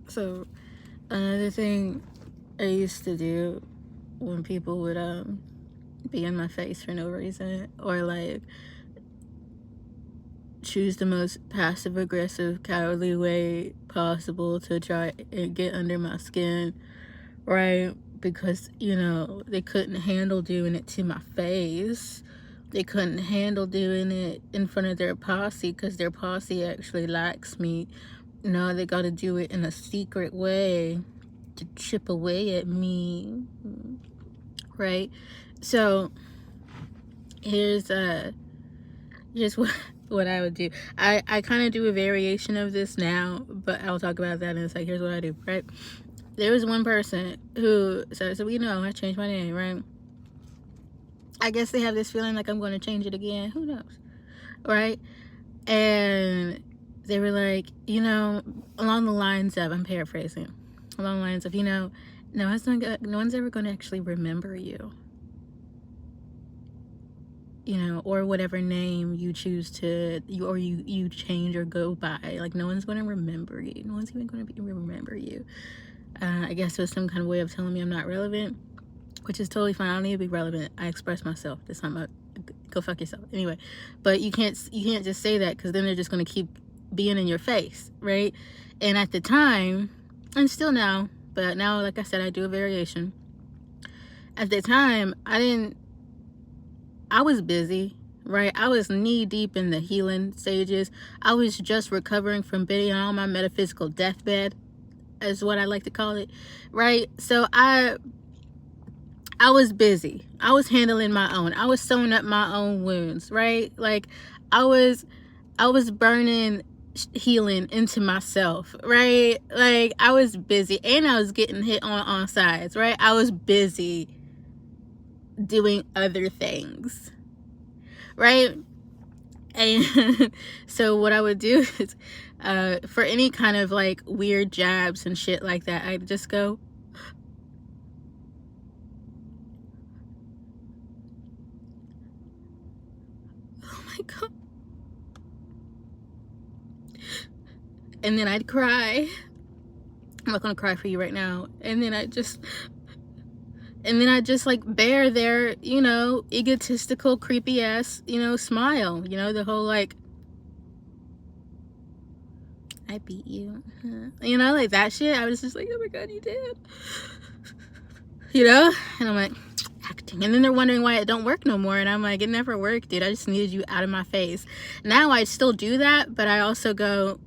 So another thing I used to do when people would be in my face for no reason, or like choose the most passive aggressive cowardly way possible to try and get under my skin, right? Because they couldn't handle doing it to my face. They couldn't handle doing it in front of their posse because their posse actually likes me. No, they got to do it in a secret way to chip away at me, right? So here's what I would do. I kind of do a variation of this now, but I'll talk about that in a sec. Here's what I do, right? There was one person who said, so I changed my name, right? I guess they have this feeling like I'm going to change it again. Who knows, right? And they were like, along the lines of, I'm paraphrasing, along the lines of, no one's ever going to actually remember you. Or whatever name you choose to, you change or go by. Like, no one's going to remember you. No one's even going to remember you. I guess it was some kind of way of telling me I'm not relevant, which is totally fine. I don't need to be relevant. I express myself. That's not my, go fuck yourself. Anyway, but you can't just say that, because then they're just going to keep being in your face, right? And at the time, and still now, but now, like I said, I do a variation. At the time, I was busy, right? I was knee deep in the healing stages. I was just recovering from being on my metaphysical deathbed, is what I like to call it, right? So I was busy. I was handling my own. I was sewing up my own wounds, right? Like, I was burning healing into myself, right? Like, I was busy, and I was getting hit on all sides, right? I was busy doing other things, right? And so what I would do is, for any kind of like weird jabs and shit like that, I'd just go, oh my God. And then I'd cry. I'm not gonna cry for you right now. And then I just like bear their, egotistical, creepy ass, smile, the whole like, I beat you, like that shit. I was just like, oh my God, you did, and I'm like, acting. And then they're wondering why it don't work no more, and I'm like, it never worked, dude. I just needed you out of my face. Now I still do that, but I also go,